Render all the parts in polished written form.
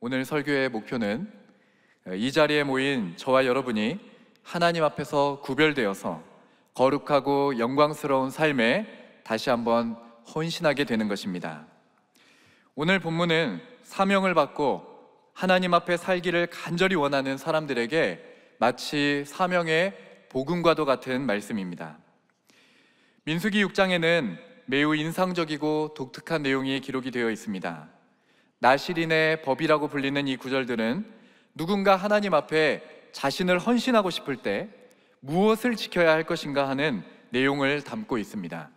오늘 설교의 목표는 이 자리에 모인 저와 여러분이 하나님 앞에서 구별되어서 거룩하고 영광스러운 삶에 다시 한번 헌신하게 되는 것입니다. 오늘 본문은 사명을 받고 하나님 앞에 살기를 간절히 원하는 사람들에게 마치 사명의 복음과도 같은 말씀입니다. 민수기 6장에는 매우 인상적이고 독특한 내용이 기록이 되어 있습니다. 나실인의 법이라고 불리는 이 구절들은 누군가 하나님 앞에 자신을 헌신하고 싶을 때 무엇을 지켜야 할 것인가 하는 내용을 담고 있습니다.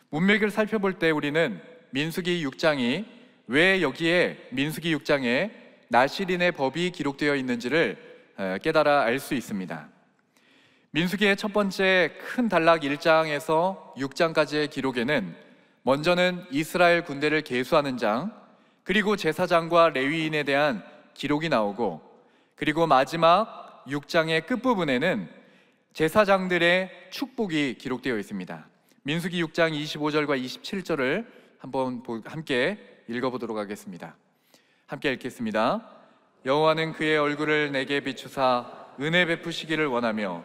문맥을 살펴볼 때 우리는 민수기 6장이 왜 여기에 민수기 6장에 나실인의 법이 기록되어 있는지를 깨달아 알 수 있습니다. 민수기의 첫 번째 큰 단락 1장에서 6장까지의 기록에는 먼저는 이스라엘 군대를 계수하는 장, 그리고 제사장과 레위인에 대한 기록이 나오고, 그리고 마지막 6장의 끝부분에는 제사장들의 축복이 기록되어 있습니다. 민수기 6장 25절과 27절을 한번 함께 읽어보도록 하겠습니다. 함께 읽겠습니다. 여호와는 그의 얼굴을 내게 비추사 은혜 베푸시기를 원하며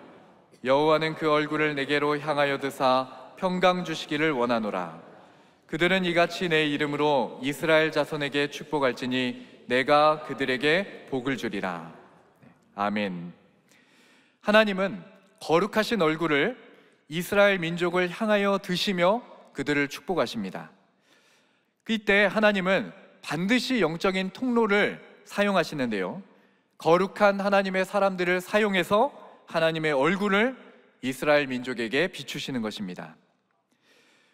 여호와는 그 얼굴을 내게로 향하여 드사 평강 주시기를 원하노라. 그들은 이같이 내 이름으로 이스라엘 자손에게 축복할지니 내가 그들에게 복을 주리라. 아멘. 하나님은 거룩하신 얼굴을 이스라엘 민족을 향하여 드시며 그들을 축복하십니다. 이때 하나님은 반드시 영적인 통로를 사용하시는데요, 거룩한 하나님의 사람들을 사용해서 하나님의 얼굴을 이스라엘 민족에게 비추시는 것입니다.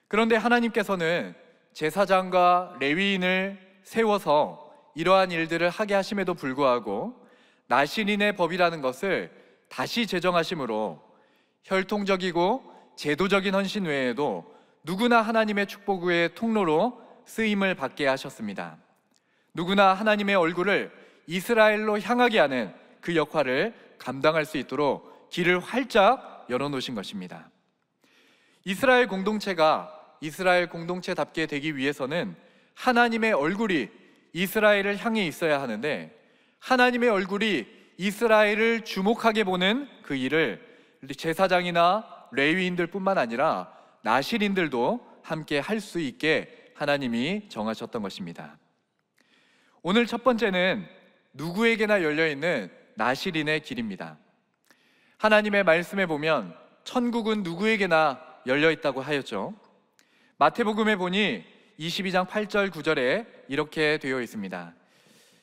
그런데 하나님께서는 제사장과 레위인을 세워서 이러한 일들을 하게 하심에도 불구하고 나실인의 법이라는 것을 다시 제정하심으로 혈통적이고 제도적인 헌신 외에도 누구나 하나님의 축복 외의 통로로 쓰임을 받게 하셨습니다. 누구나 하나님의 얼굴을 이스라엘로 향하게 하는 그 역할을 감당할 수 있도록 길을 활짝 열어놓으신 것입니다. 이스라엘 공동체가 이스라엘 공동체답게 되기 위해서는 하나님의 얼굴이 이스라엘을 향해 있어야 하는데, 하나님의 얼굴이 이스라엘을 주목하게 보는 그 일을 제사장이나 레위인들 뿐만 아니라 나실인들도 함께 할 수 있게 하나님이 정하셨던 것입니다. 오늘 첫 번째는 누구에게나 열려있는 나실인의 길입니다. 하나님의 말씀에 보면 천국은 누구에게나 열려있다고 하였죠. 마태복음에 보니 22장 8절 9절에 이렇게 되어 있습니다.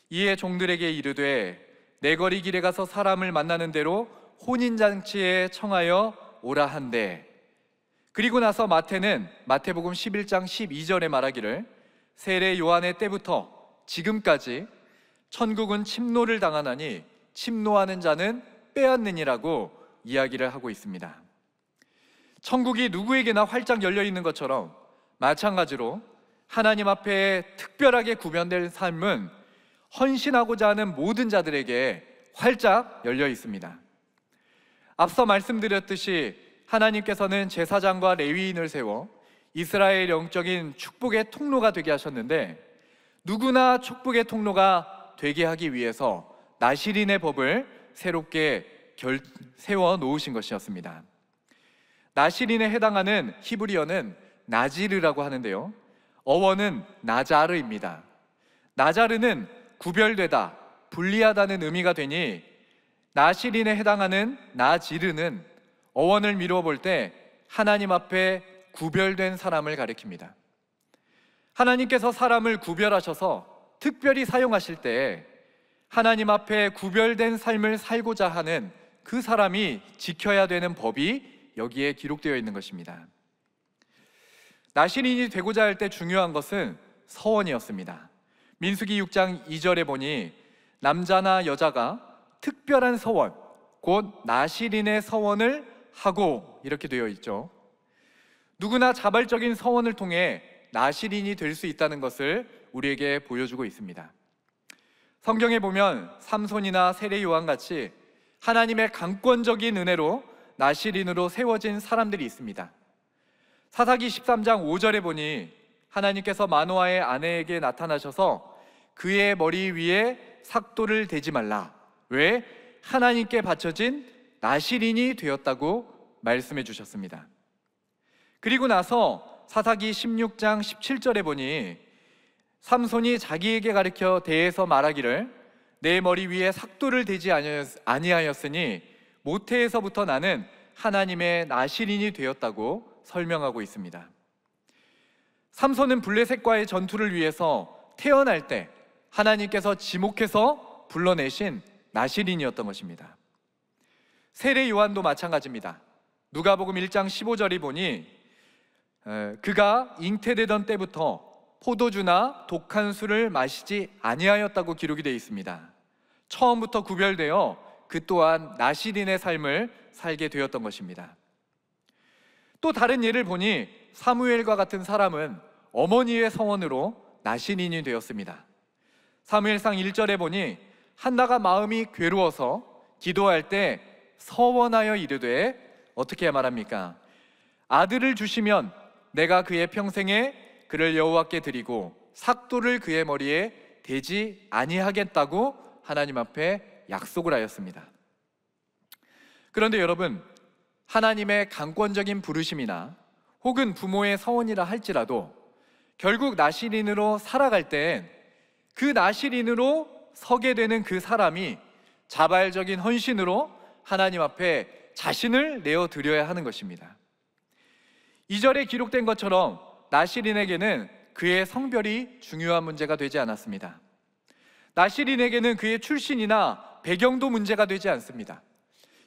이에 종들에게 이르되 내 거리 길에 가서 사람을 만나는 대로 혼인잔치에 청하여 오라 한대. 그리고 나서 마태는 마태복음 11장 12절에 말하기를 세례 요한의 때부터 지금까지 천국은 침노를 당하나니 침노하는 자는 빼앗느니라고 이야기를 하고 있습니다. 천국이 누구에게나 활짝 열려 있는 것처럼 마찬가지로 하나님 앞에 특별하게 구별된 삶은 헌신하고자 하는 모든 자들에게 활짝 열려 있습니다. 앞서 말씀드렸듯이 하나님께서는 제사장과 레위인을 세워 이스라엘 영적인 축복의 통로가 되게 하셨는데, 누구나 축복의 통로가 되게 하기 위해서 나실인의 법을 새롭게 세워 놓으신 것이었습니다. 나실인에 해당하는 히브리어는 나지르라고 하는데요, 어원은 나자르입니다. 나자르는 구별되다, 분리하다는 의미가 되니 나실인에 해당하는 나지르는 어원을 미루어 볼 때 하나님 앞에 구별된 사람을 가리킵니다. 하나님께서 사람을 구별하셔서 특별히 사용하실 때 하나님 앞에 구별된 삶을 살고자 하는 그 사람이 지켜야 되는 법이 여기에 기록되어 있는 것입니다. 나실인이 되고자 할 때 중요한 것은 서원이었습니다. 민수기 6장 2절에 보니 남자나 여자가 특별한 서원, 곧 나실인의 서원을 하고 이렇게 되어 있죠. 누구나 자발적인 서원을 통해 나실인이 될 수 있다는 것을 우리에게 보여주고 있습니다. 성경에 보면 삼손이나 세례 요한 같이 하나님의 강권적인 은혜로 나실인으로 세워진 사람들이 있습니다. 사사기 13장 5절에 보니 하나님께서 마노아의 아내에게 나타나셔서 그의 머리 위에 삭도를 대지 말라. 왜? 하나님께 바쳐진 나실인이 되었다고 말씀해 주셨습니다. 그리고 나서 사사기 16장 17절에 보니 삼손이 자기에게 가르쳐 대해서 말하기를 내 머리 위에 삭도를 대지 아니하였으니 모태에서부터 나는 하나님의 나실인이 되었다고 설명하고 있습니다. 삼손은 블레셋과의 전투를 위해서 태어날 때 하나님께서 지목해서 불러내신 나실인이었던 것입니다. 세례 요한도 마찬가지입니다. 누가복음 1장 15절이 보니 그가 잉태되던 때부터 포도주나 독한 술을 마시지 아니하였다고 기록이 되어 있습니다. 처음부터 구별되어 그 또한 나실인의 삶을 살게 되었던 것입니다. 또 다른 예를 보니 사무엘과 같은 사람은 어머니의 서원으로 나실인이 되었습니다. 사무엘상 1절에 보니 한나가 마음이 괴로워서 기도할 때 서원하여 이르되 어떻게 말합니까? 아들을 주시면 내가 그의 평생에 그를 여호와께 드리고 삭도를 그의 머리에 대지 아니하겠다고 하나님 앞에 약속을 하였습니다. 그런데 여러분, 하나님의 강권적인 부르심이나 혹은 부모의 서원이라 할지라도 결국 나실인으로 살아갈 땐 그 나실인으로 서게 되는 그 사람이 자발적인 헌신으로 하나님 앞에 자신을 내어드려야 하는 것입니다. 2절에 기록된 것처럼 나실인에게는 그의 성별이 중요한 문제가 되지 않았습니다. 나실인에게는 그의 출신이나 배경도 문제가 되지 않습니다.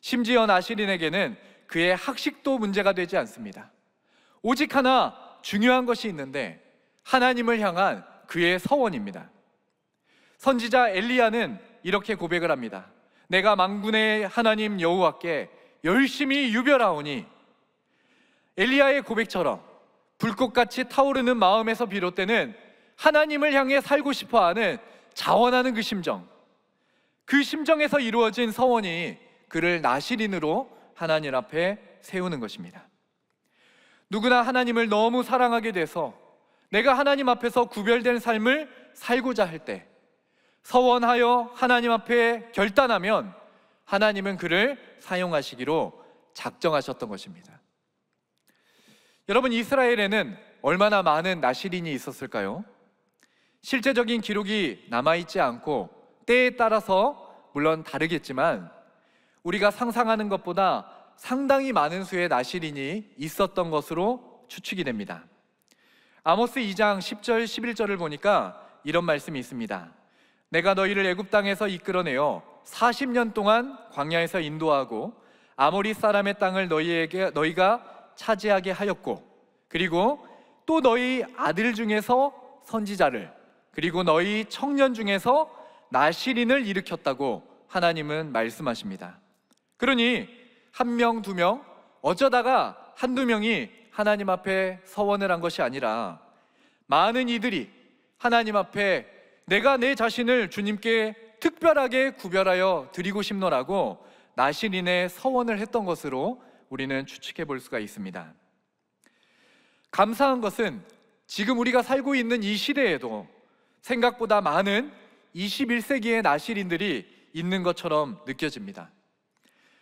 심지어 나실인에게는 그의 학식도 문제가 되지 않습니다. 오직 하나 중요한 것이 있는데 하나님을 향한 그의 서원입니다. 선지자 엘리야는 이렇게 고백을 합니다. 내가 만군의 하나님 여호와께 열심히 유별하오니. 엘리야의 고백처럼 불꽃같이 타오르는 마음에서 비롯되는 하나님을 향해 살고 싶어하는 자원하는 그 심정에서 이루어진 서원이 그를 나실인으로 하나님 앞에 세우는 것입니다. 누구나 하나님을 너무 사랑하게 돼서 내가 하나님 앞에서 구별된 삶을 살고자 할 때 서원하여 하나님 앞에 결단하면 하나님은 그를 사용하시기로 작정하셨던 것입니다. 여러분, 이스라엘에는 얼마나 많은 나실인이 있었을까요? 실제적인 기록이 남아있지 않고 때에 따라서 물론 다르겠지만 우리가 상상하는 것보다 상당히 많은 수의 나실인이 있었던 것으로 추측이 됩니다. 아모스 2장 10절 11절을 보니까 이런 말씀이 있습니다. 내가 너희를 애굽 땅에서 이끌어내어 40년 동안 광야에서 인도하고 아모리 사람의 땅을 너희가 차지하게 하였고, 그리고 또 너희 아들 중에서 선지자를, 그리고 너희 청년 중에서 나실인을 일으켰다고 하나님은 말씀하십니다. 그러니 한 명, 두 명, 어쩌다가 한두 명이 하나님 앞에 서원을 한 것이 아니라 많은 이들이 하나님 앞에 내가 내 자신을 주님께 특별하게 구별하여 드리고 싶노라고 나실인의 서원을 했던 것으로 우리는 추측해 볼 수가 있습니다. 감사한 것은 지금 우리가 살고 있는 이 시대에도 생각보다 많은 21세기의 나실인들이 있는 것처럼 느껴집니다.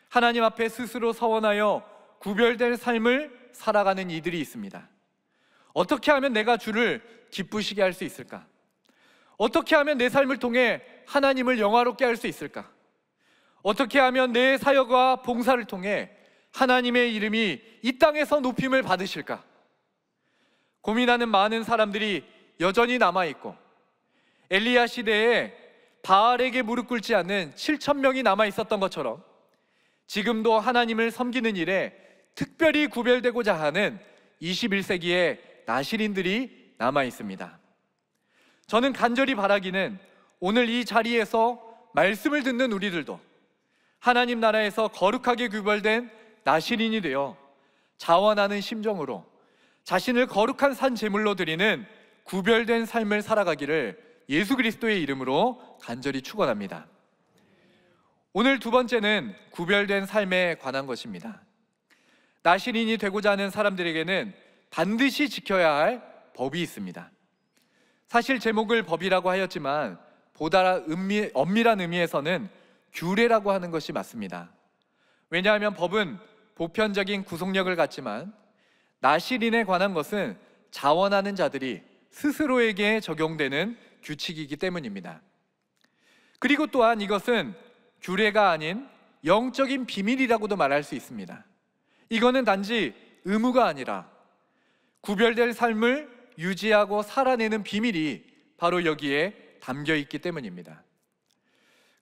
하나님 앞에 스스로 서원하여 구별된 삶을 살아가는 이들이 있습니다. 어떻게 하면 내가 주를 기쁘시게 할 수 있을까? 어떻게 하면 내 삶을 통해 하나님을 영화롭게 할 수 있을까? 어떻게 하면 내 사역과 봉사를 통해 하나님의 이름이 이 땅에서 높임을 받으실까? 고민하는 많은 사람들이 여전히 남아있고, 엘리야 시대에 바알에게 무릎 꿇지 않는 7,000명이 남아있었던 것처럼 지금도 하나님을 섬기는 일에 특별히 구별되고자 하는 21세기의 나실인들이 남아있습니다. 저는 간절히 바라기는 오늘 이 자리에서 말씀을 듣는 우리들도 하나님 나라에서 거룩하게 구별된 나실인이 되어 자원하는 심정으로 자신을 거룩한 산 제물로 드리는 구별된 삶을 살아가기를 예수 그리스도의 이름으로 간절히 축원합니다. 오늘 두 번째는 구별된 삶에 관한 것입니다. 나실인이 되고자 하는 사람들에게는 반드시 지켜야 할 법이 있습니다. 사실 제목을 법이라고 하였지만 보다 엄밀한 의미에서는 규례라고 하는 것이 맞습니다. 왜냐하면 법은 보편적인 구속력을 갖지만 나실인에 관한 것은 자원하는 자들이 스스로에게 적용되는 규칙이기 때문입니다. 그리고 또한 이것은 규례가 아닌 영적인 비밀이라고도 말할 수 있습니다. 이거는 단지 의무가 아니라 구별될 삶을 유지하고 살아내는 비밀이 바로 여기에 담겨 있기 때문입니다.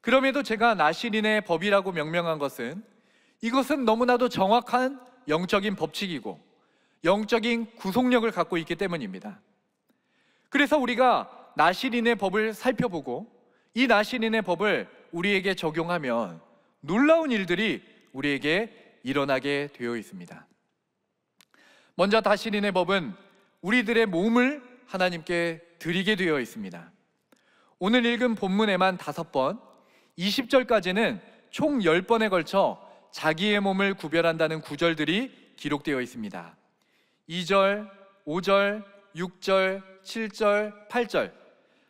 그럼에도 제가 나실인의 법이라고 명명한 것은 이것은 너무나도 정확한 영적인 법칙이고 영적인 구속력을 갖고 있기 때문입니다. 그래서 우리가 나실인의 법을 살펴보고 이 나실인의 법을 우리에게 적용하면 놀라운 일들이 우리에게 일어나게 되어 있습니다. 먼저 나실인의 법은 우리들의 몸을 하나님께 드리게 되어 있습니다. 오늘 읽은 본문에만 5번, 20절까지는 총 10번에 걸쳐 자기의 몸을 구별한다는 구절들이 기록되어 있습니다. 2절, 5절, 6절, 7절, 8절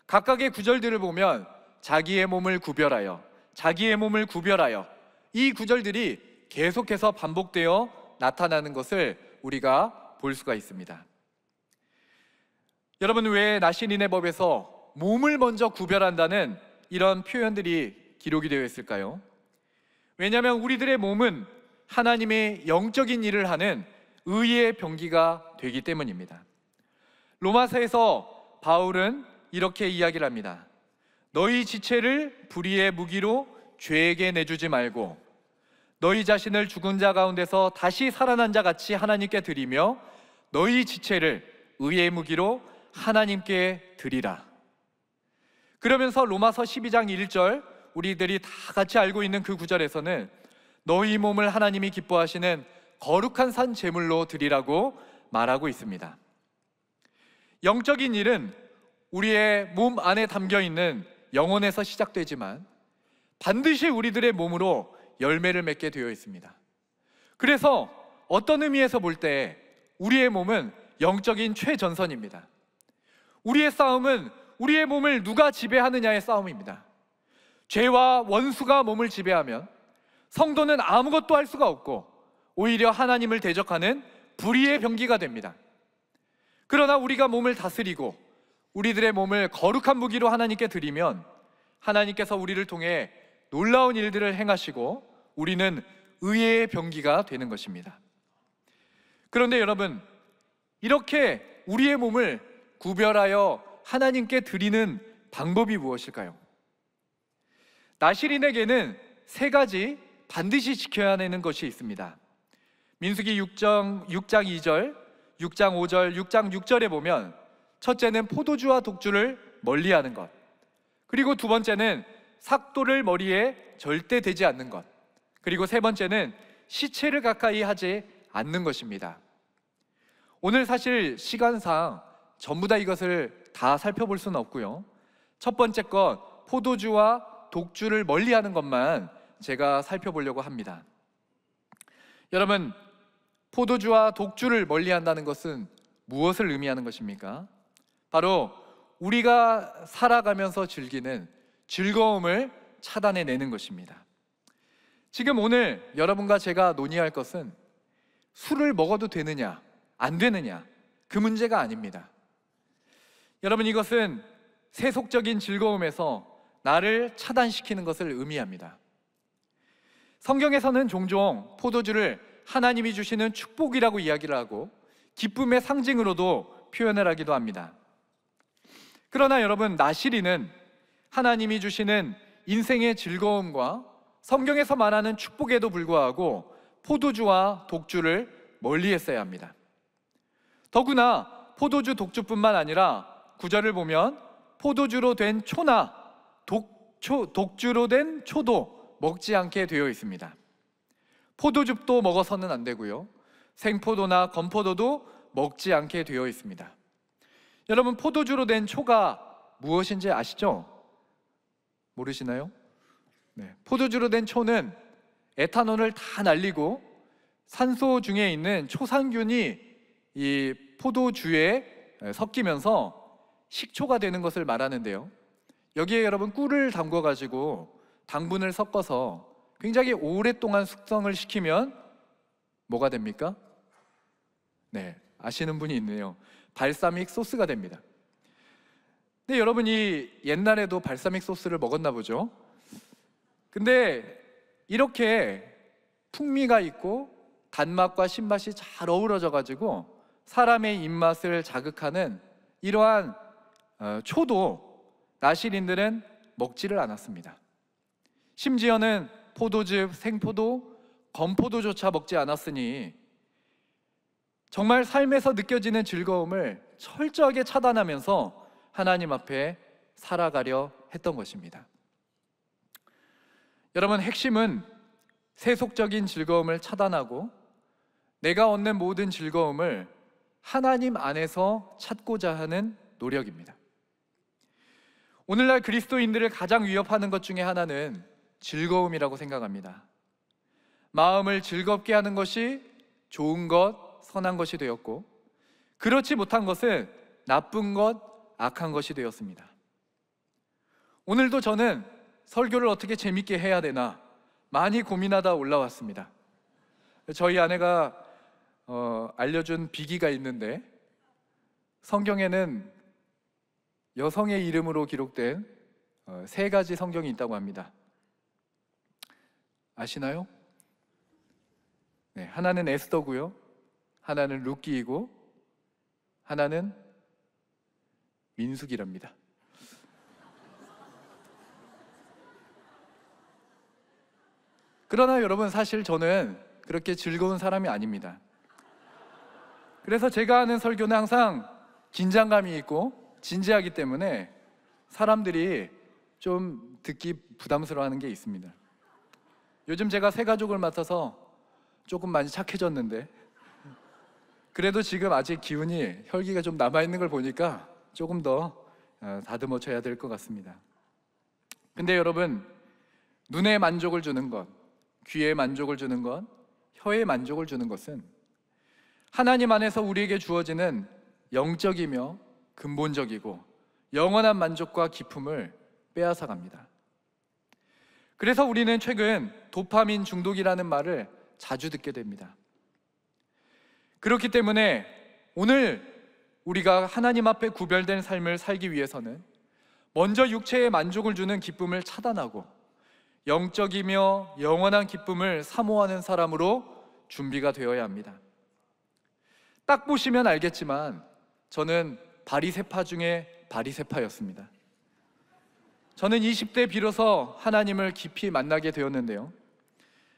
각각의 구절들을 보면 자기의 몸을 구별하여, 자기의 몸을 구별하여 이 구절들이 계속해서 반복되어 나타나는 것을 우리가 볼 수가 있습니다. 여러분, 왜 나실인의 법에서 몸을 먼저 구별한다는 이런 표현들이 기록이 되어 있을까요? 왜냐하면 우리들의 몸은 하나님의 영적인 일을 하는 의의 병기가 되기 때문입니다. 로마서에서 바울은 이렇게 이야기를 합니다. 너희 지체를 불의의 무기로 죄에게 내주지 말고 너희 자신을 죽은 자 가운데서 다시 살아난 자 같이 하나님께 드리며 너희 지체를 의의 무기로 하나님께 드리라. 그러면서 로마서 12장 1절 우리들이 다 같이 알고 있는 그 구절에서는 너희 몸을 하나님이 기뻐하시는 거룩한 산 제물로 드리라고 말하고 있습니다. 영적인 일은 우리의 몸 안에 담겨 있는 영혼에서 시작되지만 반드시 우리들의 몸으로 열매를 맺게 되어 있습니다. 그래서 어떤 의미에서 볼 때 우리의 몸은 영적인 최전선입니다. 우리의 싸움은 우리의 몸을 누가 지배하느냐의 싸움입니다. 죄와 원수가 몸을 지배하면 성도는 아무것도 할 수가 없고 오히려 하나님을 대적하는 불의의 병기가 됩니다. 그러나 우리가 몸을 다스리고 우리들의 몸을 거룩한 무기로 하나님께 드리면 하나님께서 우리를 통해 놀라운 일들을 행하시고 우리는 의의 병기가 되는 것입니다. 그런데 여러분, 이렇게 우리의 몸을 구별하여 하나님께 드리는 방법이 무엇일까요? 나실인에게는 3가지 반드시 지켜야 하는 것이 있습니다. 민수기 6장 2절, 6장 5절, 6장 6절에 보면 첫째는 포도주와 독주를 멀리하는 것, 그리고 2번째는 삭도를 머리에 절대 대지 않는 것, 그리고 3번째는 시체를 가까이 하지 않는 것입니다. 오늘 사실 시간상 전부 다 이것을 다 살펴볼 수는 없고요. 첫 번째 것, 포도주와 독주를 멀리하는 것만 제가 살펴보려고 합니다. 여러분, 포도주와 독주를 멀리한다는 것은 무엇을 의미하는 것입니까? 바로 우리가 살아가면서 즐기는 즐거움을 차단해내는 것입니다. 지금 오늘 여러분과 제가 논의할 것은 술을 먹어도 되느냐 안 되느냐 그 문제가 아닙니다. 여러분, 이것은 세속적인 즐거움에서 나를 차단시키는 것을 의미합니다. 성경에서는 종종 포도주를 하나님이 주시는 축복이라고 이야기를 하고 기쁨의 상징으로도 표현을 하기도 합니다. 그러나 여러분, 나실인은 하나님이 주시는 인생의 즐거움과 성경에서 말하는 축복에도 불구하고 포도주와 독주를 멀리했어야 합니다. 더구나 포도주, 독주뿐만 아니라 9절을 보면 포도주로 된 초나 독주로 된 초도 먹지 않게 되어 있습니다. 포도즙도 먹어서는 안 되고요, 생포도나 건포도도 먹지 않게 되어 있습니다. 여러분, 포도주로 된 초가 무엇인지 아시죠? 모르시나요? 네, 포도주로 된 초는 에탄올을 다 날리고 산소 중에 있는 초산균이 이 포도주에 섞이면서 식초가 되는 것을 말하는데요, 여기에 여러분 꿀을 담궈 가지고 당분을 섞어서 굉장히 오랫동안 숙성을 시키면 뭐가 됩니까? 네, 아시는 분이 있네요. 발사믹 소스가 됩니다. 근데 여러분이 옛날에도 발사믹 소스를 먹었나 보죠? 근데 이렇게 풍미가 있고 단맛과 신맛이 잘 어우러져 가지고 사람의 입맛을 자극하는 이러한 초도 나시린들은 먹지를 않았습니다. 심지어는 포도즙, 생포도, 건포도조차 먹지 않았으니 정말 삶에서 느껴지는 즐거움을 철저하게 차단하면서 하나님 앞에 살아가려 했던 것입니다. 여러분, 핵심은 세속적인 즐거움을 차단하고 내가 얻는 모든 즐거움을 하나님 안에서 찾고자 하는 노력입니다. 오늘날 그리스도인들을 가장 위협하는 것 중에 하나는 즐거움이라고 생각합니다. 마음을 즐겁게 하는 것이 좋은 것, 선한 것이 되었고, 그렇지 못한 것은 나쁜 것, 악한 것이 되었습니다. 오늘도 저는 설교를 어떻게 재밌게 해야 되나 많이 고민하다 올라왔습니다. 저희 아내가 알려준 비기가 있는데, 성경에는 여성의 이름으로 기록된 3가지 성경이 있다고 합니다. 아시나요? 네, 하나는 에스더고요, 하나는 룻기이고, 하나는 민수기랍니다. 그러나 여러분, 사실 저는 그렇게 즐거운 사람이 아닙니다. 그래서 제가 하는 설교는 항상 긴장감이 있고 진지하기 때문에 사람들이 좀 듣기 부담스러워하는 게 있습니다. 요즘 제가 새 가족을 맡아서 조금 많이 착해졌는데, 그래도 지금 아직 기운이, 혈기가 좀 남아있는 걸 보니까 조금 더 다듬어져야 될 것 같습니다. 근데 여러분, 눈에 만족을 주는 것, 귀에 만족을 주는 것, 혀에 만족을 주는 것은 하나님 안에서 우리에게 주어지는 영적이며 근본적이고 영원한 만족과 기쁨을 빼앗아 갑니다. 그래서 우리는 최근 도파민 중독이라는 말을 자주 듣게 됩니다. 그렇기 때문에 오늘 우리가 하나님 앞에 구별된 삶을 살기 위해서는 먼저 육체에 만족을 주는 기쁨을 차단하고 영적이며 영원한 기쁨을 사모하는 사람으로 준비가 되어야 합니다. 딱 보시면 알겠지만 저는 바리새파 중에 바리새파였습니다. 저는 20대 비로소 하나님을 깊이 만나게 되었는데요,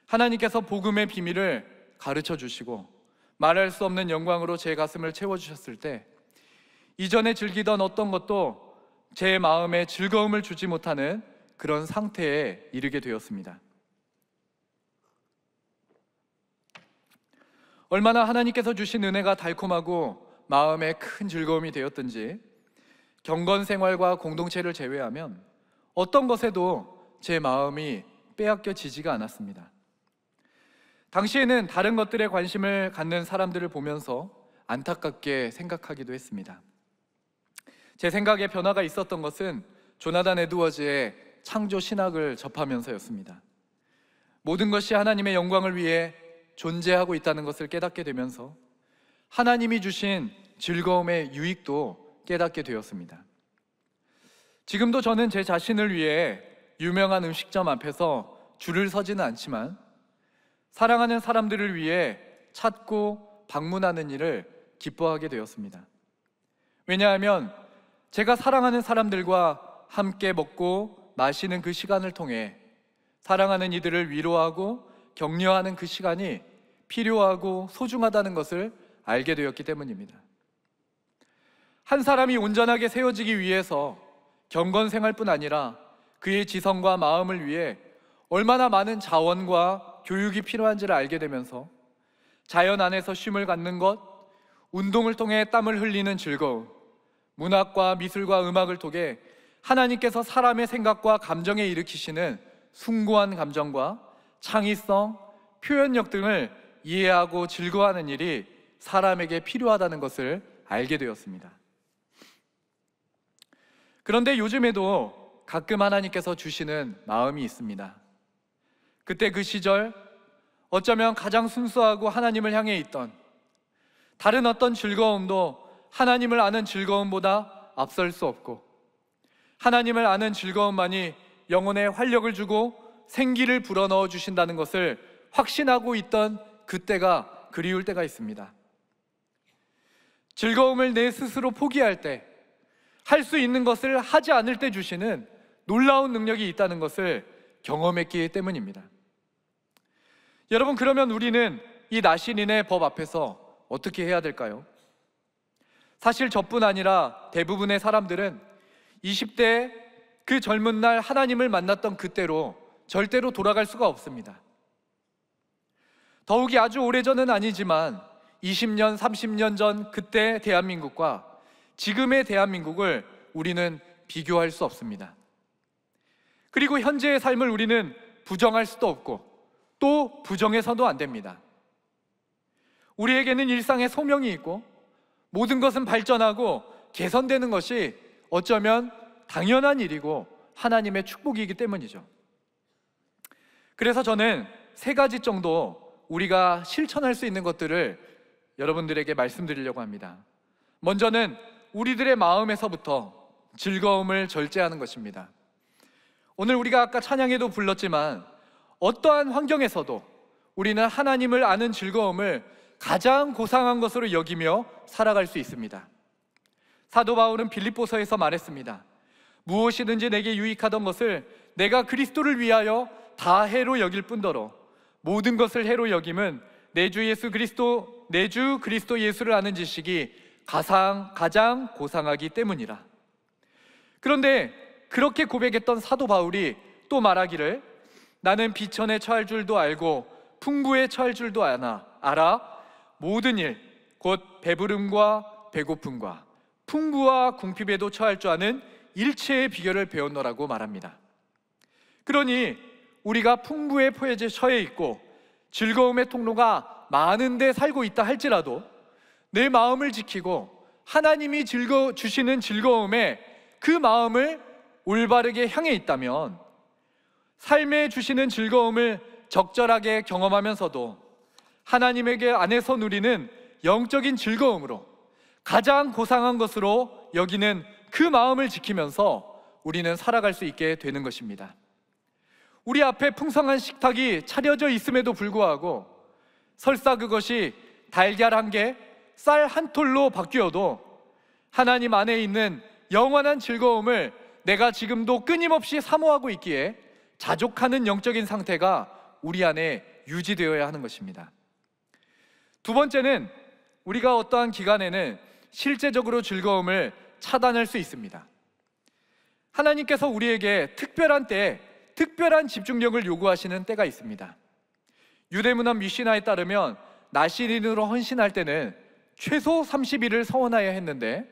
하나님께서 복음의 비밀을 가르쳐 주시고 말할 수 없는 영광으로 제 가슴을 채워주셨을 때 이전에 즐기던 어떤 것도 제 마음에 즐거움을 주지 못하는 그런 상태에 이르게 되었습니다. 얼마나 하나님께서 주신 은혜가 달콤하고 마음에 큰 즐거움이 되었든지 경건 생활과 공동체를 제외하면 어떤 것에도 제 마음이 빼앗겨지지가 않았습니다. 당시에는 다른 것들에 관심을 갖는 사람들을 보면서 안타깝게 생각하기도 했습니다. 제 생각에 변화가 있었던 것은 조나단 에드워즈의 창조 신학을 접하면서였습니다. 모든 것이 하나님의 영광을 위해 존재하고 있다는 것을 깨닫게 되면서 하나님이 주신 즐거움의 유익도 깨닫게 되었습니다. 지금도 저는 제 자신을 위해 유명한 음식점 앞에서 줄을 서지는 않지만 사랑하는 사람들을 위해 찾고 방문하는 일을 기뻐하게 되었습니다. 왜냐하면 제가 사랑하는 사람들과 함께 먹고 마시는 그 시간을 통해 사랑하는 이들을 위로하고 격려하는 그 시간이 필요하고 소중하다는 것을 알게 되었기 때문입니다. 한 사람이 온전하게 세워지기 위해서 경건 생활뿐 아니라 그의 지성과 마음을 위해 얼마나 많은 자원과 교육이 필요한지를 알게 되면서 자연 안에서 쉼을 갖는 것, 운동을 통해 땀을 흘리는 즐거움, 문학과 미술과 음악을 통해 하나님께서 사람의 생각과 감정에 일으키시는 숭고한 감정과 창의성, 표현력 등을 이해하고 즐거워하는 일이 사람에게 필요하다는 것을 알게 되었습니다. 그런데 요즘에도 가끔 하나님께서 주시는 마음이 있습니다. 그때 그 시절 어쩌면 가장 순수하고 하나님을 향해 있던 다른 어떤 즐거움도 하나님을 아는 즐거움보다 앞설 수 없고, 하나님을 아는 즐거움만이 영혼에 활력을 주고 생기를 불어넣어 주신다는 것을 확신하고 있던 그때가 그리울 때가 있습니다. 즐거움을 내 스스로 포기할 때, 할 수 있는 것을 하지 않을 때 주시는 놀라운 능력이 있다는 것을 경험했기 때문입니다. 여러분, 그러면 우리는 이 나신인의 법 앞에서 어떻게 해야 될까요? 사실 저뿐 아니라 대부분의 사람들은 20대 그 젊은 날 하나님을 만났던 그때로 절대로 돌아갈 수가 없습니다. 더욱이 아주 오래전은 아니지만 20년, 30년 전 그때 대한민국과 지금의 대한민국을 우리는 비교할 수 없습니다. 그리고 현재의 삶을 우리는 부정할 수도 없고 또 부정해서도 안 됩니다. 우리에게는 일상의 소명이 있고 모든 것은 발전하고 개선되는 것이 어쩌면 당연한 일이고 하나님의 축복이기 때문이죠. 그래서 저는 3가지 정도 우리가 실천할 수 있는 것들을 여러분들에게 말씀드리려고 합니다. 먼저는 우리들의 마음에서부터 즐거움을 절제하는 것입니다. 오늘 우리가 아까 찬양에도 불렀지만 어떠한 환경에서도 우리는 하나님을 아는 즐거움을 가장 고상한 것으로 여기며 살아갈 수 있습니다. 사도 바울은 빌립보서에서 말했습니다. 무엇이든지 내게 유익하던 것을 내가 그리스도를 위하여 다 해로 여길 뿐더러 모든 것을 해로 여김은 내 주 그리스도 예수를 아는 지식이 가장 고상하기 때문이라. 그런데 그렇게 고백했던 사도 바울이 또 말하기를 나는 비천에 처할 줄도 알고 풍부에 처할 줄도 알아 모든 일 곧 배부름과 배고픔과 풍부와 궁핍에도 처할 줄 아는 일체의 비결을 배웠노라고 말합니다. 그러니 우리가 풍부의 포획에 처해 있고 즐거움의 통로가 많은데 살고 있다 할지라도 내 마음을 지키고 하나님이 주시는 즐거움에 그 마음을 올바르게 향해 있다면 삶에 주시는 즐거움을 적절하게 경험하면서도 하나님에게 안에서 누리는 영적인 즐거움으로 가장 고상한 것으로 여기는 그 마음을 지키면서 우리는 살아갈 수 있게 되는 것입니다. 우리 앞에 풍성한 식탁이 차려져 있음에도 불구하고 설사 그것이 달걀 1개, 쌀 1톨로 바뀌어도 하나님 안에 있는 영원한 즐거움을 내가 지금도 끊임없이 사모하고 있기에 자족하는 영적인 상태가 우리 안에 유지되어야 하는 것입니다. 2번째는 우리가 어떠한 기간에는 실제적으로 즐거움을 차단할 수 있습니다. 하나님께서 우리에게 특별한 때에 특별한 집중력을 요구하시는 때가 있습니다. 유대문헌 미시나에 따르면 나실인으로 헌신할 때는 최소 30일을 서원하여야 했는데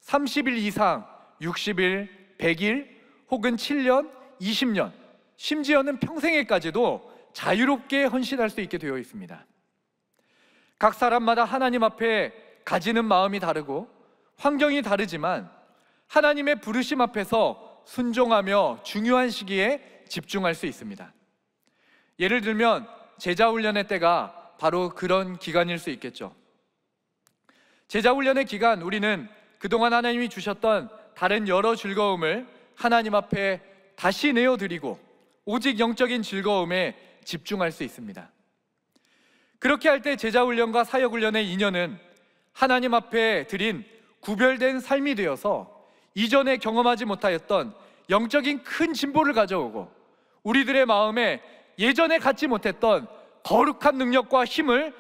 30일 이상 60일, 100일 혹은 7년, 20년 심지어는 평생에까지도 자유롭게 헌신할 수 있게 되어 있습니다. 각 사람마다 하나님 앞에 가지는 마음이 다르고 환경이 다르지만 하나님의 부르심 앞에서 순종하며 중요한 시기에 집중할 수 있습니다. 예를 들면 제자훈련의 때가 바로 그런 기간일 수 있겠죠. 제자훈련의 기간, 우리는 그동안 하나님이 주셨던 다른 여러 즐거움을 하나님 앞에 다시 내어드리고 오직 영적인 즐거움에 집중할 수 있습니다. 그렇게 할 때 제자훈련과 사역훈련의 인연은 하나님 앞에 드린 구별된 삶이 되어서 이전에 경험하지 못하였던 영적인 큰 진보를 가져오고 우리들의 마음에 예전에 갖지 못했던 거룩한 능력과 힘을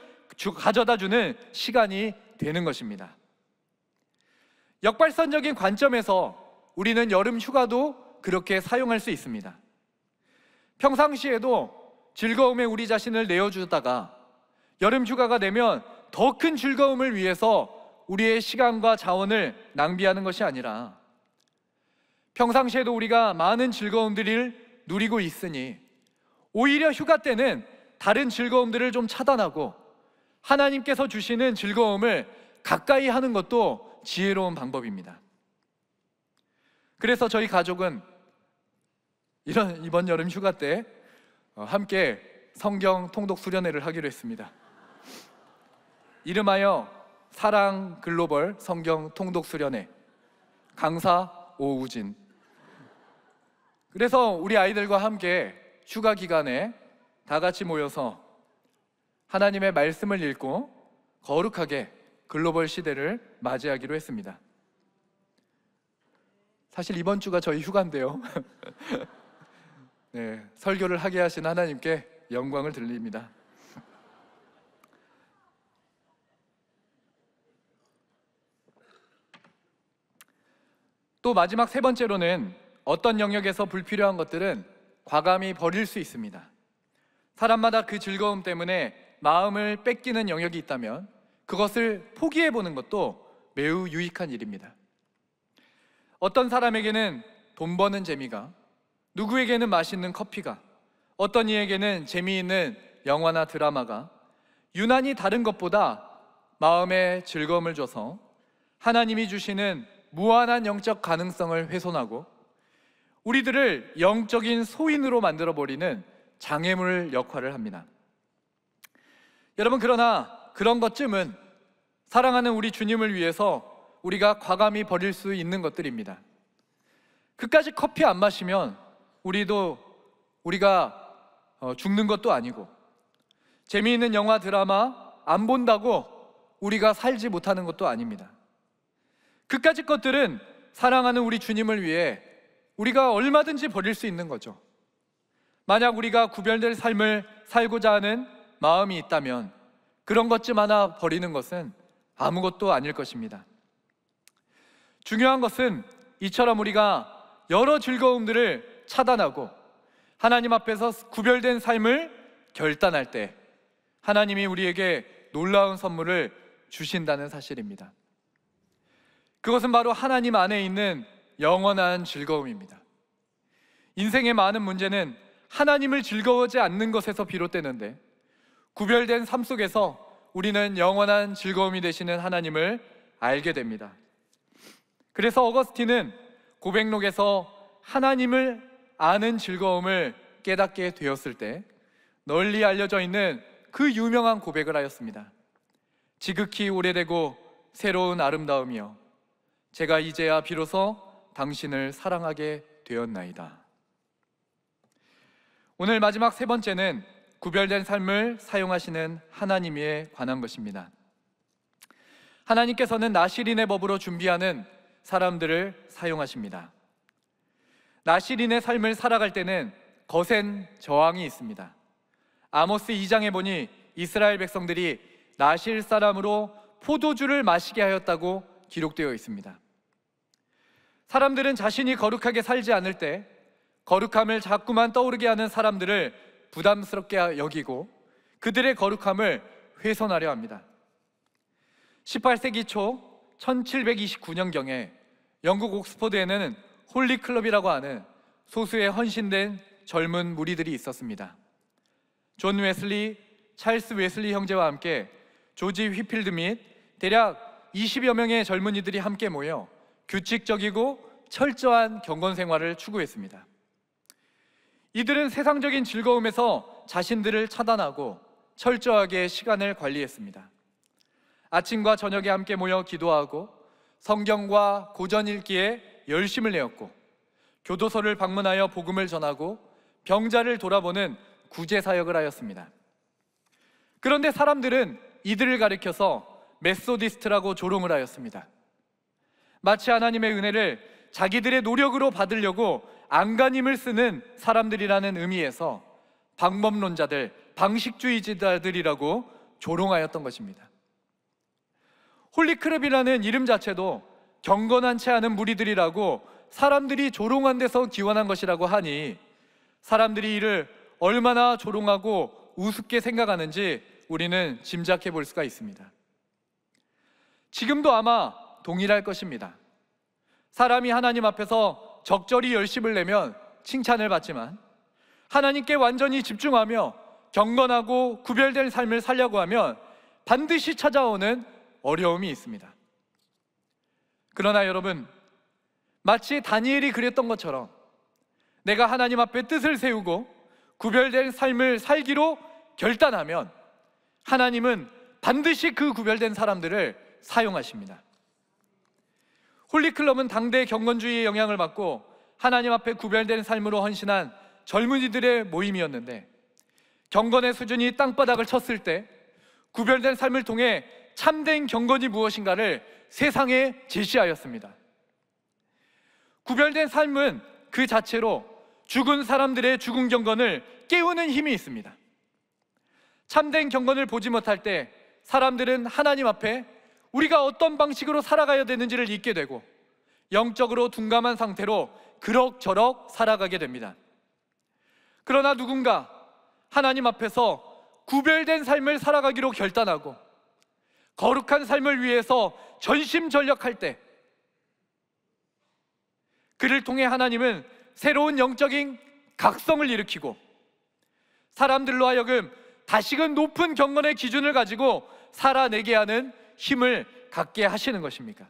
가져다주는 시간이 되는 것입니다. 역발상적인 관점에서 우리는 여름 휴가도 그렇게 사용할 수 있습니다. 평상시에도 즐거움에 우리 자신을 내어주다가 여름 휴가가 되면 더 큰 즐거움을 위해서 우리의 시간과 자원을 낭비하는 것이 아니라 평상시에도 우리가 많은 즐거움들을 누리고 있으니 오히려 휴가 때는 다른 즐거움들을 좀 차단하고 하나님께서 주시는 즐거움을 가까이 하는 것도 지혜로운 방법입니다. 그래서 저희 가족은 이번 여름 휴가 때 함께 성경 통독 수련회를 하기로 했습니다. 이름하여 사랑 글로벌 성경 통독 수련회, 강사 오우진. 그래서 우리 아이들과 함께 휴가 기간에 다 같이 모여서 하나님의 말씀을 읽고 거룩하게 글로벌 시대를 맞이하기로 했습니다. 사실 이번 주가 저희 휴가인데요. 네, 설교를 하게 하신 하나님께 영광을 돌립니다. 또 마지막 세 번째로는 어떤 영역에서 불필요한 것들은 과감히 버릴 수 있습니다. 사람마다 그 즐거움 때문에 마음을 뺏기는 영역이 있다면 그것을 포기해보는 것도 매우 유익한 일입니다. 어떤 사람에게는 돈 버는 재미가, 누구에게는 맛있는 커피가, 어떤 이에게는 재미있는 영화나 드라마가 유난히 다른 것보다 마음에 즐거움을 줘서 하나님이 주시는 무한한 영적 가능성을 훼손하고 우리들을 영적인 소인으로 만들어버리는 장애물 역할을 합니다. 여러분, 그러나 그런 것쯤은 사랑하는 우리 주님을 위해서 우리가 과감히 버릴 수 있는 것들입니다. 그까지 커피 안 마시면 우리가 죽는 것도 아니고, 재미있는 영화 드라마 안 본다고 우리가 살지 못하는 것도 아닙니다. 그까지 것들은 사랑하는 우리 주님을 위해 우리가 얼마든지 버릴 수 있는 거죠. 만약 우리가 구별될 삶을 살고자 하는 마음이 있다면 그런 것쯤 하나 버리는 것은 아무것도 아닐 것입니다. 중요한 것은 이처럼 우리가 여러 즐거움들을 차단하고 하나님 앞에서 구별된 삶을 결단할 때 하나님이 우리에게 놀라운 선물을 주신다는 사실입니다. 그것은 바로 하나님 안에 있는 영원한 즐거움입니다. 인생의 많은 문제는 하나님을 즐거워하지 않는 것에서 비롯되는데, 구별된 삶 속에서 우리는 영원한 즐거움이 되시는 하나님을 알게 됩니다. 그래서 어거스틴은 고백록에서 하나님을 아는 즐거움을 깨닫게 되었을 때 널리 알려져 있는 그 유명한 고백을 하였습니다. 지극히 오래되고 새로운 아름다움이여, 제가 이제야 비로소 당신을 사랑하게 되었나이다. 오늘 마지막 세 번째는 구별된 삶을 사용하시는 하나님에 관한 것입니다. 하나님께서는 나실인의 법으로 준비하는 사람들을 사용하십니다. 나실인의 삶을 살아갈 때는 거센 저항이 있습니다. 아모스 2장에 보니 이스라엘 백성들이 나실 사람으로 포도주를 마시게 하였다고 기록되어 있습니다. 사람들은 자신이 거룩하게 살지 않을 때 거룩함을 자꾸만 떠오르게 하는 사람들을 부담스럽게 여기고 그들의 거룩함을 훼손하려 합니다. 18세기 초 1729년경에 영국 옥스퍼드에는 홀리클럽이라고 하는 소수의 헌신된 젊은 무리들이 있었습니다. 존 웨슬리, 찰스 웨슬리 형제와 함께 조지 휘필드 및 대략 20여 명의 젊은이들이 함께 모여 규칙적이고 철저한 경건 생활을 추구했습니다. 이들은 세상적인 즐거움에서 자신들을 차단하고 철저하게 시간을 관리했습니다. 아침과 저녁에 함께 모여 기도하고 성경과 고전 읽기에 열심을 내었고, 교도소를 방문하여 복음을 전하고 병자를 돌아보는 구제 사역을 하였습니다. 그런데 사람들은 이들을 가리켜서 메소디스트라고 조롱을 하였습니다. 마치 하나님의 은혜를 자기들의 노력으로 받으려고 안간힘을 쓰는 사람들이라는 의미에서 방법론자들, 방식주의자들이라고 조롱하였던 것입니다. 홀리클럽이라는 이름 자체도 경건하지 않은 무리들이라고 사람들이 조롱한 데서 기원한 것이라고 하니 사람들이 이를 얼마나 조롱하고 우습게 생각하는지 우리는 짐작해 볼 수가 있습니다. 지금도 아마 동일할 것입니다. 사람이 하나님 앞에서 적절히 열심을 내면 칭찬을 받지만 하나님께 완전히 집중하며 경건하고 구별된 삶을 살려고 하면 반드시 찾아오는 어려움이 있습니다. 그러나 여러분, 마치 다니엘이 그랬던 것처럼 내가 하나님 앞에 뜻을 세우고 구별된 삶을 살기로 결단하면 하나님은 반드시 그 구별된 사람들을 사용하십니다. 홀리클럽은 당대 경건주의의 영향을 받고 하나님 앞에 구별된 삶으로 헌신한 젊은이들의 모임이었는데, 경건의 수준이 땅바닥을 쳤을 때 구별된 삶을 통해 참된 경건이 무엇인가를 세상에 제시하였습니다. 구별된 삶은 그 자체로 죽은 사람들의 죽은 경건을 깨우는 힘이 있습니다. 참된 경건을 보지 못할 때 사람들은 하나님 앞에 우리가 어떤 방식으로 살아가야 되는지를 잊게 되고 영적으로 둔감한 상태로 그럭저럭 살아가게 됩니다. 그러나 누군가 하나님 앞에서 구별된 삶을 살아가기로 결단하고 거룩한 삶을 위해서 전심전력할 때 그를 통해 하나님은 새로운 영적인 각성을 일으키고 사람들로 하여금 다시금 높은 경건의 기준을 가지고 살아내게 하는 힘을 갖게 하시는 것입니까?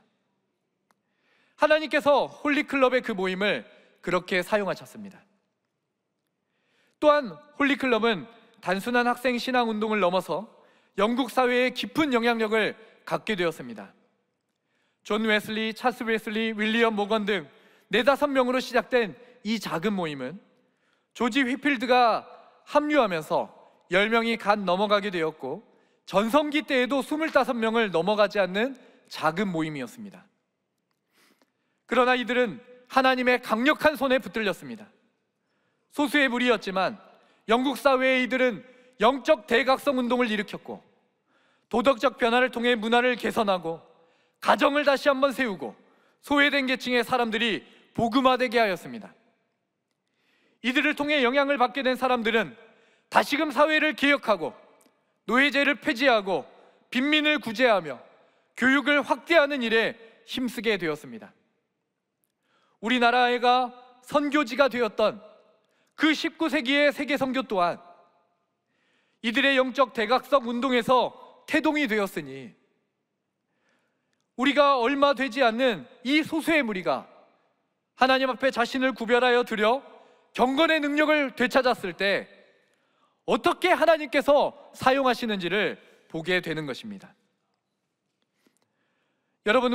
하나님께서 홀리클럽의 그 모임을 그렇게 사용하셨습니다. 또한 홀리클럽은 단순한 학생 신앙 운동을 넘어서 영국 사회에 깊은 영향력을 갖게 되었습니다. 존 웨슬리, 찰스 웨슬리, 윌리엄 모건 등 4-5명으로 시작된 이 작은 모임은 조지 휘필드가 합류하면서 10명이 간 넘어가게 되었고, 전성기 때에도 25명을 넘어가지 않는 작은 모임이었습니다. 그러나 이들은 하나님의 강력한 손에 붙들렸습니다. 소수의 무리였지만 영국 사회의 이들은 영적 대각성 운동을 일으켰고, 도덕적 변화를 통해 문화를 개선하고 가정을 다시 한번 세우고 소외된 계층의 사람들이 복음화되게 하였습니다. 이들을 통해 영향을 받게 된 사람들은 다시금 사회를 개혁하고 노예제를 폐지하고 빈민을 구제하며 교육을 확대하는 일에 힘쓰게 되었습니다. 우리나라가 선교지가 되었던 그 19세기의 세계 선교 또한 이들의 영적 대각성 운동에서 태동이 되었으니, 우리가 얼마 되지 않는 이 소수의 무리가 하나님 앞에 자신을 구별하여 드려 경건의 능력을 되찾았을 때 어떻게 하나님께서 사용하시는지를 보게 되는 것입니다. 여러분,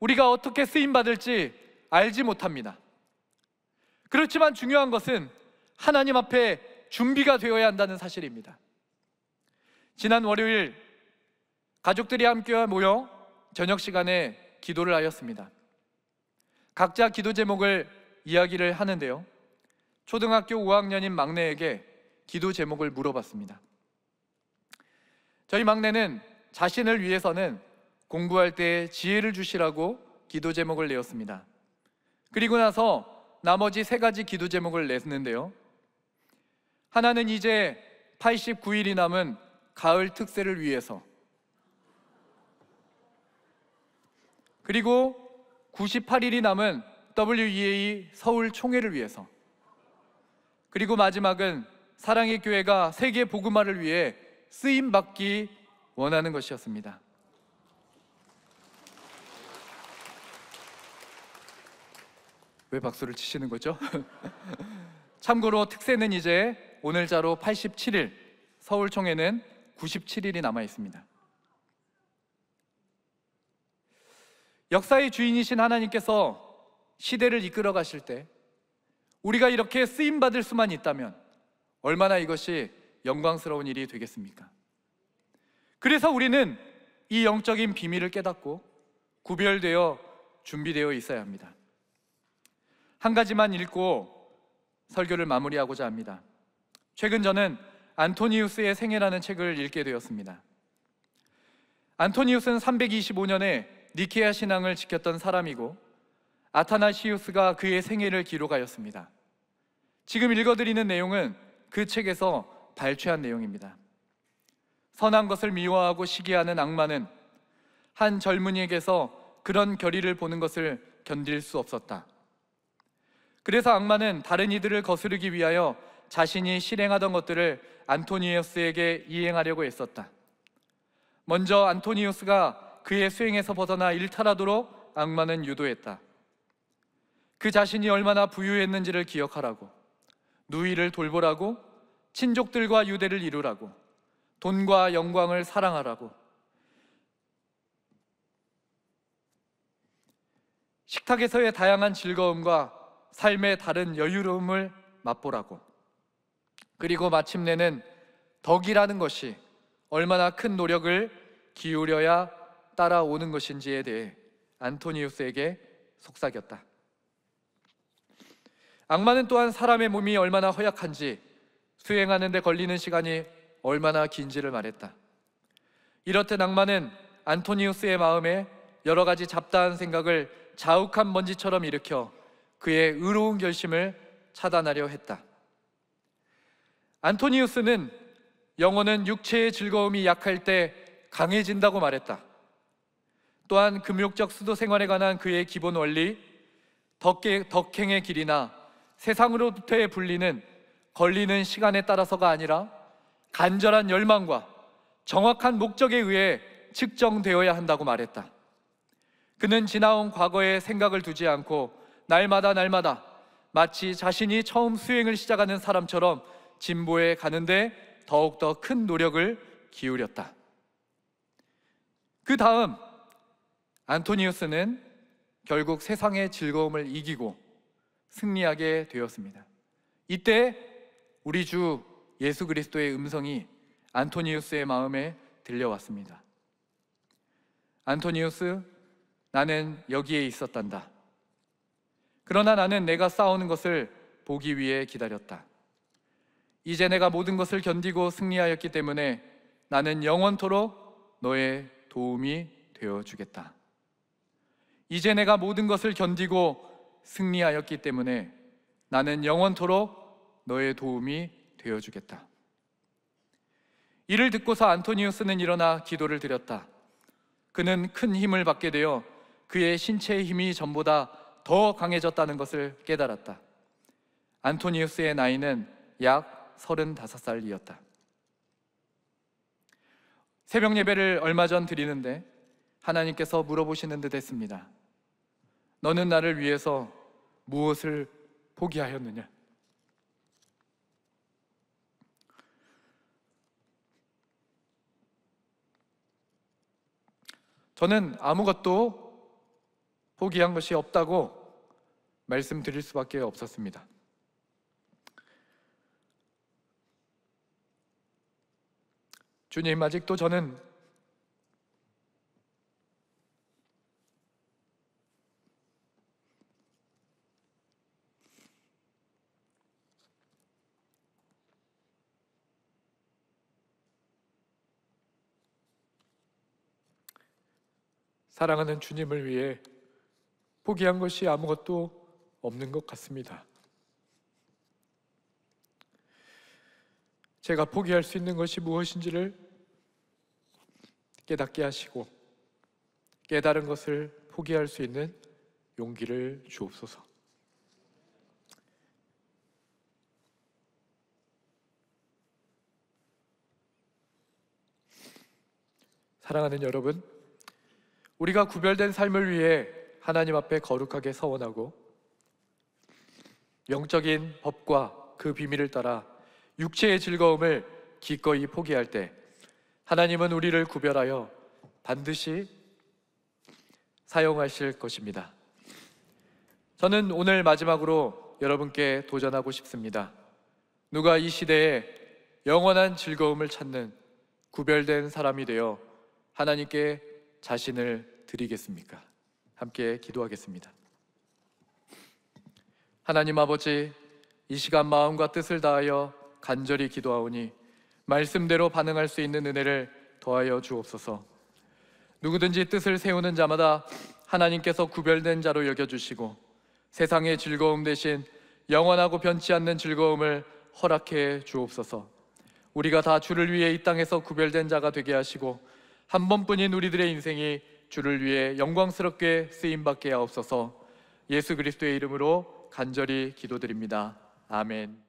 우리가 어떻게 쓰임받을지 알지 못합니다. 그렇지만 중요한 것은 하나님 앞에 준비가 되어야 한다는 사실입니다. 지난 월요일 가족들이 함께 모여 저녁 시간에 기도를 하였습니다. 각자 기도 제목을 이야기를 하는데요, 초등학교 5학년인 막내에게 기도 제목을 물어봤습니다. 저희 막내는 자신을 위해서는 공부할 때 지혜를 주시라고 기도 제목을 내었습니다. 그리고 나서 나머지 3가지 기도 제목을 냈는데요, 하나는 이제 89일이 남은 가을 특세를 위해서, 그리고 98일이 남은 WEA 서울 총회를 위해서, 그리고 마지막은 사랑의 교회가 세계 복음화를 위해 쓰임받기 원하는 것이었습니다. 왜 박수를 치시는 거죠? 참고로 특세는 이제 오늘자로 87일, 서울 총회는 97일이 남아 있습니다. 역사의 주인이신 하나님께서 시대를 이끌어 가실 때 우리가 이렇게 쓰임받을 수만 있다면 얼마나 이것이 영광스러운 일이 되겠습니까? 그래서 우리는 이 영적인 비밀을 깨닫고 구별되어 준비되어 있어야 합니다. 한 가지만 읽고 설교를 마무리하고자 합니다. 최근 저는 안토니우스의 생애라는 책을 읽게 되었습니다. 안토니우스는 325년에 니케아 신앙을 지켰던 사람이고 아타나시우스가 그의 생애를 기록하였습니다. 지금 읽어드리는 내용은 그 책에서 발췌한 내용입니다. 선한 것을 미워하고 시기하는 악마는 한 젊은이에게서 그런 결의를 보는 것을 견딜 수 없었다. 그래서 악마는 다른 이들을 거스르기 위하여 자신이 실행하던 것들을 안토니우스에게 이행하려고 했었다. 먼저 안토니우스가 그의 수행에서 벗어나 일탈하도록 악마는 유도했다. 그 자신이 얼마나 부유했는지를 기억하라고, 누이를 돌보라고, 친족들과 유대를 이루라고, 돈과 영광을 사랑하라고, 식탁에서의 다양한 즐거움과 삶의 다른 여유로움을 맛보라고, 그리고 마침내는 덕이라는 것이 얼마나 큰 노력을 기울여야 따라오는 것인지에 대해 안토니우스에게 속삭였다. 악마는 또한 사람의 몸이 얼마나 허약한지, 수행하는 데 걸리는 시간이 얼마나 긴지를 말했다. 이렇듯 악마는 안토니우스의 마음에 여러 가지 잡다한 생각을 자욱한 먼지처럼 일으켜 그의 의로운 결심을 차단하려 했다. 안토니우스는 영혼은 육체의 즐거움이 약할 때 강해진다고 말했다. 또한 금욕적 수도 생활에 관한 그의 기본 원리, 덕행의 길이나 세상으로부터의 분리는 걸리는 시간에 따라서가 아니라 간절한 열망과 정확한 목적에 의해 측정되어야 한다고 말했다. 그는 지나온 과거에 생각을 두지 않고 날마다 마치 자신이 처음 수행을 시작하는 사람처럼 진보해 가는데 더욱더 큰 노력을 기울였다. 그 다음 안토니우스는 결국 세상의 즐거움을 이기고 승리하게 되었습니다. 이때 우리 주 예수 그리스도의 음성이 안토니우스의 마음에 들려왔습니다. 안토니우스, 나는 여기에 있었단다. 그러나 나는 내가 싸우는 것을 보기 위해 기다렸다. 이제 내가 모든 것을 견디고 승리하였기 때문에 나는 영원토록 너의 도움이 되어주겠다. 이제 내가 모든 것을 견디고 승리하였기 때문에 나는 영원토록 너의 도움이 되어주겠다. 이를 듣고서 안토니우스는 일어나 기도를 드렸다. 그는 큰 힘을 받게 되어 그의 신체의 힘이 전보다 더 강해졌다는 것을 깨달았다. 안토니우스의 나이는 약 35살이었다. 새벽 예배를 얼마 전 드리는데 하나님께서 물어보시는 듯 했습니다. 너는 나를 위해서 무엇을 포기하였느냐? 저는 아무것도 포기한 것이 없다고 말씀드릴 수밖에 없었습니다. 주님, 아직도 저는 사랑하는 주님을 위해 포기한 것이 아무것도 없는 것 같습니다. 제가 포기할 수 있는 것이 무엇인지를 깨닫게 하시고 깨달은 것을 포기할 수 있는 용기를 주옵소서. 사랑하는 여러분, 우리가 구별된 삶을 위해 하나님 앞에 거룩하게 서원하고 영적인 법과 그 비밀을 따라 육체의 즐거움을 기꺼이 포기할 때 하나님은 우리를 구별하여 반드시 사용하실 것입니다. 저는 오늘 마지막으로 여러분께 도전하고 싶습니다. 누가 이 시대에 영원한 즐거움을 찾는 구별된 사람이 되어 하나님께 자신을 드리겠습니까? 함께 기도하겠습니다. 하나님 아버지, 이 시간 마음과 뜻을 다하여 간절히 기도하오니 말씀대로 반응할 수 있는 은혜를 더하여 주옵소서. 누구든지 뜻을 세우는 자마다 하나님께서 구별된 자로 여겨주시고 세상의 즐거움 대신 영원하고 변치 않는 즐거움을 허락해 주옵소서. 우리가 다 주를 위해 이 땅에서 구별된 자가 되게 하시고 한 번뿐인 우리들의 인생이 주를 위해 영광스럽게 쓰임받게 하옵소서. 예수 그리스도의 이름으로 간절히 기도드립니다. 아멘.